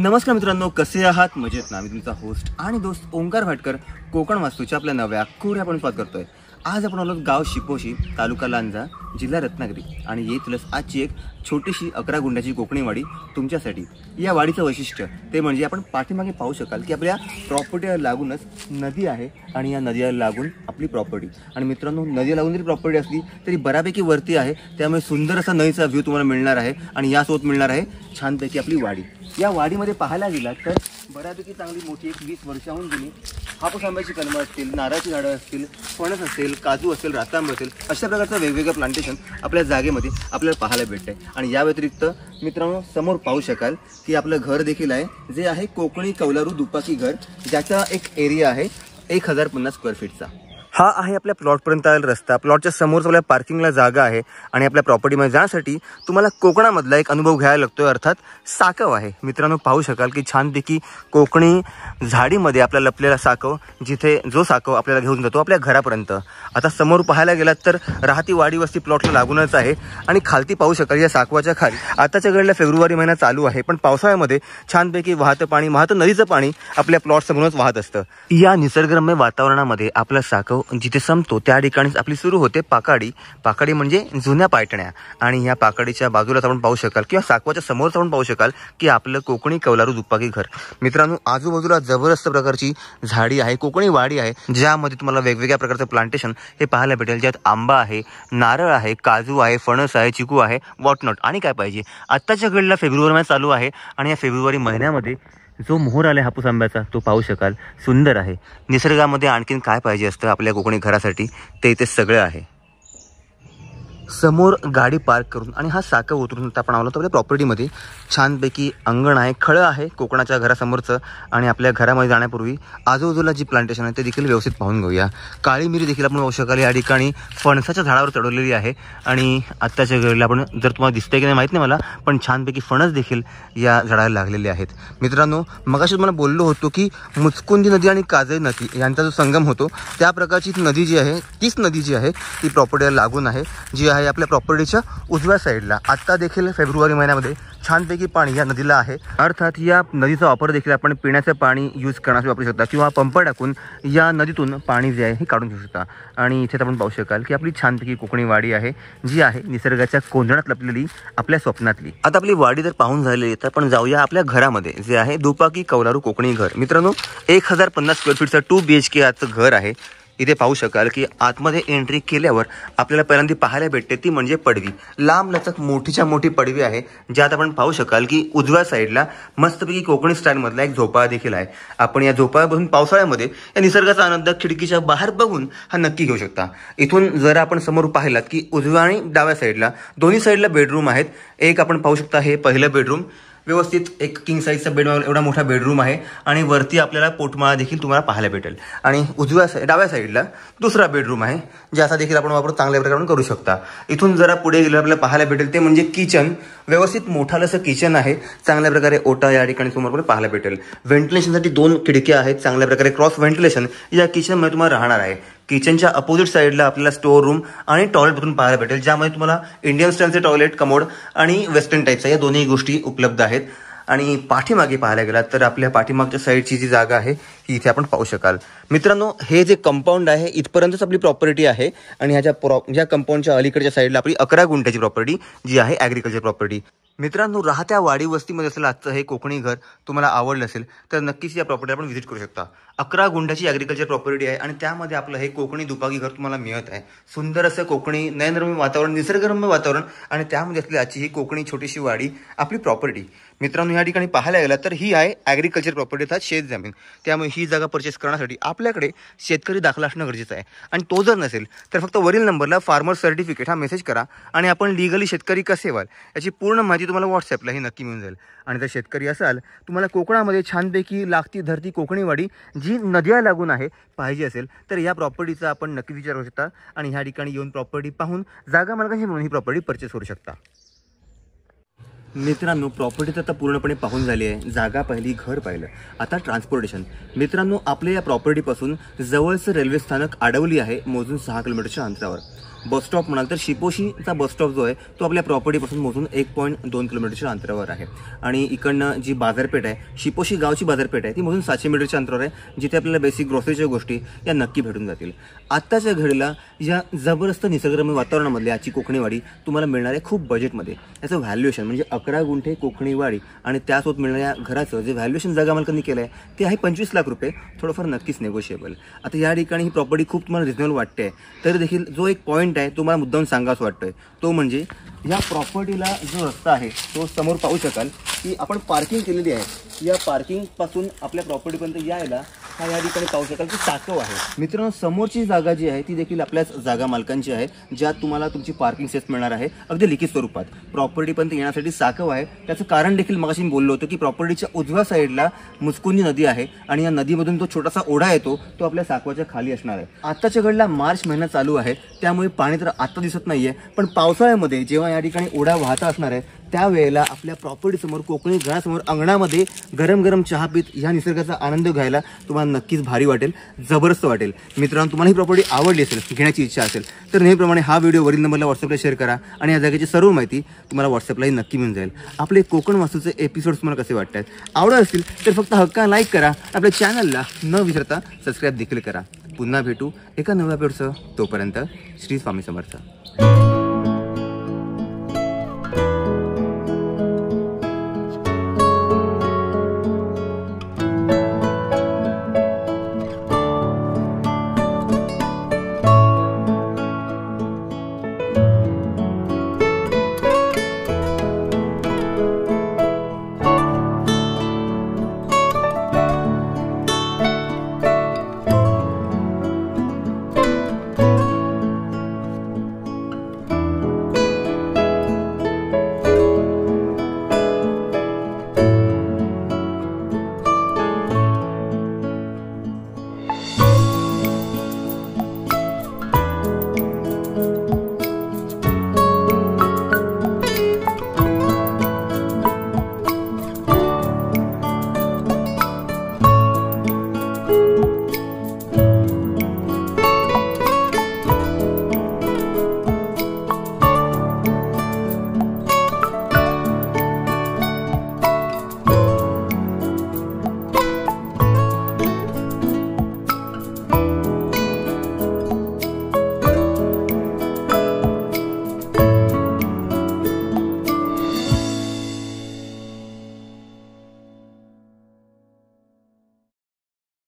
नमस्कार मित्रांनो, कसे आहात? मजेत ना? मी तुमचा होस्ट आणि दोस्त ओंकार भाटकर कोकण वास्तूच्या आपल्या नव्या कोऱ्या आपण स्वागत करतोय। आज आपण आलो गाव शिपोशी, तालुका लांजा, जिल्हा रत्नागिरी आणि येथीलच आजची एक छोटीशी 11 गुंड्याची कोकणी वाडी तुमच्यासाठी। या वाडीचं वैशिष्ट्य ते म्हणजे आपण पाठीमागे पाहू शकाल की आपल्या प्रॉपर्टीला लागूनच नदी आहे आणि या नदीला लागून आपली प्रॉपर्टी। आणि मित्रांनो, नदीला लागून जरी प्रॉपर्टी असली तरी बऱ्यापैकी वरती आहे, त्यामुळे सुंदर असा नदीचा व्ह्यू तुम्हाला मिळणार आहे आणि यासोबत मिळणार आहे छानपैकी आपली वाडी। या वाडीमध्ये पाहायला गेलात तर बऱ्यापैकी चांगली मोठी एक 20 वर्षाहून जुनी हापूस आंब्याची कलमं असतील, नारळाची झाडं असतील, फणस असेल, काजू असेल, रातांब असेल, अशा प्रकारचं वेगवेगळं प्लांटेशन आपल्या जागेमध्ये आपल्याला पाहायला भेटतंय। आणि या व्यतिरिक्त मित्रांनो, समोर पाहू शकाल की आपलं घर देखील आहे, जे आहे कोकणी कौलारू दुपाकी घर, ज्याचा एक एरिया आहे 1050 स्क्वेअर फीटचा। हा आहे आपल्या प्लॉटपर्यंत आलेला रस्ता। प्लॉटच्या समोर आपल्या पार्किंगला जागा आहे आणि आपल्या प्रॉपर्टीमध्ये जाण्यासाठी तुम्हाला कोकणामधला एक अनुभव घ्यायला लागतोय, अर्थात साकव आहे। मित्रांनो, पाहू शकाल की छानपैकी कोकणी झाडीमध्ये आपला लपलेला साकव, जिथे जो साकव आपल्याला घेऊन जातो आपल्या घरापर्यंत। आता समोर पाहायला गेलात तर राहती वाडी वस्ती प्लॉटला लागूनच आहे आणि खालती पाहू शकाल या साकवाच्या खाली आताच्या घडीला फेब्रुवारी महिना चालू आहे, पण पावसाळ्यामध्ये छानपैकी वाहतं नदीचं पाणी आपल्या प्लॉट समोरच वाहत असतं। या निसर्गरम्य वातावरणामध्ये आपला साकव जिथे संपतो त्या ठिकाणीच आपली सुरू होते पाकाडी। पाकाडी म्हणजे जुन्या पायटण्या। आणि या पाकाडीच्या बाजूलाच आपण पाहू शकाल किंवा साकवाच्या समोरच आपण पाहू शकाल की आपलं कोकणी कौलारू दुपाकी घर। मित्रांनो, आजूबाजूला जबरदस्त प्रकारची झाडी आहे, कोकणी वाडी आहे, ज्यामध्ये तुम्हाला वेगवेगळ्या प्रकारचं प्लांटेशन हे पाहायला भेटेल, ज्यात आंबा आहे, नारळ आहे, काजू आहे, फणस आहे, चिकू आहे, वॉटनॉट आणि काय पाहिजे। आत्ताच्या घडीला फेब्रुवारी महिना चालू आहे आणि या फेब्रुवारी महिन्यामध्ये जो मोहर आला हापूस आंब्याचा तो पाहू शकाल, सुंदर आहे। निसर्गामध्ये आणखीन काय पाहिजे असतं आपल्या कोकणी घरासाठी, ते इथे सगळं आहे। समोर गाडी पार्क करून आणि हा साकव उतरून आपण आलो तर आपल्या प्रॉपर्टीमध्ये छानपैकी अंगण आहे, खळं आहे कोकणाच्या घरासमोरचं। आणि आपल्या घरामध्ये जाण्यापूर्वी आजूबाजूला जी प्लांटेशन आहे ते देखील व्यवस्थित पाहून घेऊया। काळी मिरी देखील आपण पाहू शकाल या ठिकाणी फणसाच्या झाडावर चढवलेली आहे आणि आत्ताच्या घडीला आपण, जर तुम्हाला दिसतंय की नाही माहीत नाही मला, पण छानपैकी फणस देखील या झाडाला लागलेले आहेत। मित्रांनो, मगाशी तुम्हाला बोललो होतो की मुचकुंदी नदी आणि काजळी नदी यांचा जो संगम होतो त्या प्रकारची नदी जी आहे, तीच नदी जी आहे ती प्रॉपर्टीला लागून आहे, जी आहे आपल्या प्रॉपर्टीच्या उजव्या साईडला। आता देखील फेब्रुवारी महिन्यामध्ये छानपैकी पाणी या नदीला आहे, अर्थात या नदीचा वापर देखील आपण पिण्याचं पाणी यूज करण्यासाठी वापरू शकता किंवा पंप टाकून या नदीतून पाणी जे आहे हे काढून घेऊ शकता। आणि इथे आपण पाहू शकाल की आपली छानपैकी कोकणी वाडी आहे, जी आहे निसर्गाच्या कोंदणात लपलेली आपल्या स्वप्नातली। आता आपली वाडी जर पाहून झालेली तर आपण जाऊया आपल्या घरामध्ये, जे आहे दुपाकी कौलारू कोकणी घर। मित्रांनो, 1050 स्क्वेअर फीटचं 2 BHK आजचं घर आहे। इथे पाहू शकाल की आतमध्ये एंट्री केल्यावर आपल्याला पहिल्यांदा पाहायला भेटते ती म्हणजे पडवी। लांब लचक मोठीच्या मोठी पडवी आहे, ज्यात आपण पाहू शकाल की उजव्या साईडला मस्तपैकी कोकणी स्टाईलमधला एक झोपाळा देखील आहे। आपण या झोपाळ्यापासून पावसाळ्यामध्ये या निसर्गाचा आनंद खिडकीच्या बाहेर बघून हा नक्की घेऊ शकता। इथून जर आपण समोर पाहिलात की उजव्या आणि डाव्या साईडला दोन्ही साईडला बेडरूम आहेत। एक आपण पाहू शकता हे पहिलं बेडरूम, व्यवस्थित एक किंग साईजचा बेड एवढा मोठा बेडरूम आहे आणि वरती आपल्याला पोटमाळा देखील तुम्हाला पाहायला भेटेल। आणि डाव्या साईडला दुसरा बेडरूम आहे, ज्याचा देखील आपण वापर चांगल्या प्रकारे करू शकता। इथून जरा पुढे गेल्यावर आपल्याला पाहायला भेटेल ते म्हणजे किचन। व्यवस्थित मोठालंसं किचन आहे, चांगल्या प्रकारे ओटा या ठिकाणी समोर आपल्याला पाहायला भेटेल। व्हेंटिलेशनसाठी 2 खिडक्या आहेत, चांगल्या प्रकारे क्रॉस व्हेंटिलेशन या किचनमध्ये तुम्हाला राहणार आहे। किचनच्या अपोजिट साईडला आपल्याला स्टोअर रूम आणि टॉयलेट बाथरूम पाहायला भेटेल, ज्यामध्ये तुम्हाला इंडियन स्टाईलचे टॉयलेट, कमोड आणि वेस्टर्न टाईपचा या दोन्ही गोष्टी उपलब्ध आहेत। आणि पाठीमागे पाहायला गेलात तर आपल्या पाठीमागच्या साईडची जी जागा आहे ही इथे आपण पाहू शकाल। मित्रांनो, हे जे कंपाऊंड आहे इथपर्यंतच आपली प्रॉपर्टी आहे आणि ह्या कंपाऊंडच्या अलीकडच्या साईडला आपली 11 गुंठ्याची प्रॉपर्टी जी आहे ॲग्रिकल्चर प्रॉपर्टी। मित्रांनो, राहत्या वाडी वस्तीमध्ये असलेलं आजचं हे कोकणी घर तुम्हाला आवडलं असेल तर नक्कीच या प्रॉपर्टीला आपण व्हिजिट करू शकता। 11 गुंठ्याची ॲग्रिकल्चर प्रॉपर्टी आहे आणि त्यामध्ये आपलं हे कोकणी दुपाकी घर तुम्हाला मिळत आहे। सुंदर असं कोकणी नयनरम्य वातावरण, निसर्गरम्य वातावरण आणि त्यामध्ये असलेली आजची ही कोकणी छोटीशी वाडी आपली प्रॉपर्टी। मित्रांनो, या ठिकाणी पाहायला गेलं तर ही आहे ॲग्रिकल्चर प्रॉपर्टी, अर्थात शेत जमीन। त्यामुळे ही जागा परचेस करण्यासाठी आपल्याकडे शेतकरी दाखला असणं गरजेचं आहे आणि तो जर नसेल तर फक्त वरील नंबरला फार्मर सर्टिफिकेट हा मेसेज करा आणि आपण लिगली शेतकरी कसे व्हाल याची पूर्ण माहिती तुम्हाला व्हॉट्सअपला ही नक्की मिळून जाईल। आणि जर शेतकरी असाल, तुम्हाला कोकणामध्ये छानपैकी लागती धरती कोकणी वाडी जी नद्या लागून आहे पाहिजे असेल तर या प्रॉपर्टीचा आपण नक्की विचार करू शकता आणि ह्या ठिकाणी येऊन प्रॉपर्टी पाहून जागा मालकांशी म्हणून ही प्रॉपर्टी परचेस करू शकता। मित्रांनो, प्रॉपर्टी तर आता पूर्णपणे पाहून झाली आहे, जागा पाहिली, घर पाहिलं, आता ट्रान्सपोर्टेशन। मित्रांनो, आपल्या या प्रॉपर्टीपासून जवळचं रेल्वे स्थानक आडवली आहे, मोजून 6 किलोमीटरच्या अंतरावर। बस स्टॉप म्हणाल तर शिपोशीचा बस स्टॉप जो आहे तो आपल्या प्रॉपर्टीपासून मोजून 1.2 किलोमीटरच्या अंतरावर आहे. आणि इकडनं जी बाजारपेठ आहे, शिपोशी गावची बाजारपेठ आहे, ती मोजून 700 मीटरच्या अंतरावर आहे, जिथे आपल्याला बेसिक ग्रोसरीच्या गोष्टी या नक्की भेटून जातील. आत्ताच्या घडीला या जबरदस्त निसर्गरम्य वातावरणामधली आजची कोकणीवाडी तुम्हाला मिळणार आहे खूप बजेटमध्ये. याचं व्हॅल्युएशन म्हणजे 11 गुंठे कोकणीवाडी आणि त्यासोबत मिळणाऱ्या घराचं जे व्हॅल्युएशन जागा मालकांनी केलं आहे ते आहे 25 लाख रुपये. थोडंफार नक्कीच नेगोशिएबल. आता या ठिकाणी ही प्रॉपर्टी खूप तुम्हाला रिजनेबल वाटते, तरी देखील जो एक पॉईंट आहे तो मला मुद्दाम सांगावाच वाटतोय, तो म्हणजे या प्रॉपर्टीला जो रस्ता आहे तो समोर पाहू शकाल की आपण पार्किंग केलेली आहे. या पार्किंगपासून आपल्या प्रॉपर्टीपर्यंत यायला हा या ठिकाणी पाहू शकाल की साकव आहे. मित्रांनो, समोरची जागा जी आहे ती देखील आपल्याच जागा मालकांची आहे, ज्यात तुम्हाला तुमची पार्किंग सेस मिळणार आहे अगदी लिखित स्वरूपात. प्रॉपर्टीपर्यंत येण्यासाठी साकव आहे. त्याचं कारण देखील मगाशी मी बोललो होतो की प्रॉपर्टीच्या उजव्या साईडला मुचकुंदी नदी आहे आणि या नदीमधून तो छोटासा ओढा येतो, तो आपल्या साकवाच्या खाली असणार आहे. आत्ताच्या घडला मार्च महिना चालू आहे, त्यामुळे पाणी तर आता दिसत नाहीये, पण पावसाळ्यामध्ये जेव्हा या ठिकाणी ओढा वाहता असणार आहे त्यावेळेला आपल्या प्रॉपर्टीसमोर कोकणी घरासमोर अंगणामध्ये गरम गरम चहा पीत या निसर्गाचा आनंद घ्यायला तुम्हाला नक्कीच भारी वाटेल, जबरदस्त वाटेल. मित्रांनो, तुम्हाला ही प्रॉपर्टी आवडली असेल, घेण्याची इच्छा असेल तर नेहमीप्रमाणे हा व्हिडिओ वरील नंबरला व्हॉट्सअपला शेअर करा आणि या जागेची सर्व माहिती तुम्हाला व्हॉट्सअपलाही नक्की मिळून जाईल. आपले कोकण वास्तूचे एपिसोड्स तुम्हाला कसे वाटतात, आवडत असतील तर फक्त हक्का लाईक करा, आपल्या चॅनलला न विसरता सबस्क्राईब देखील करा. पुन्हा भेटू एका नव्या एपिसोडसह. तोपर्यंत श्री स्वामी समर्थ.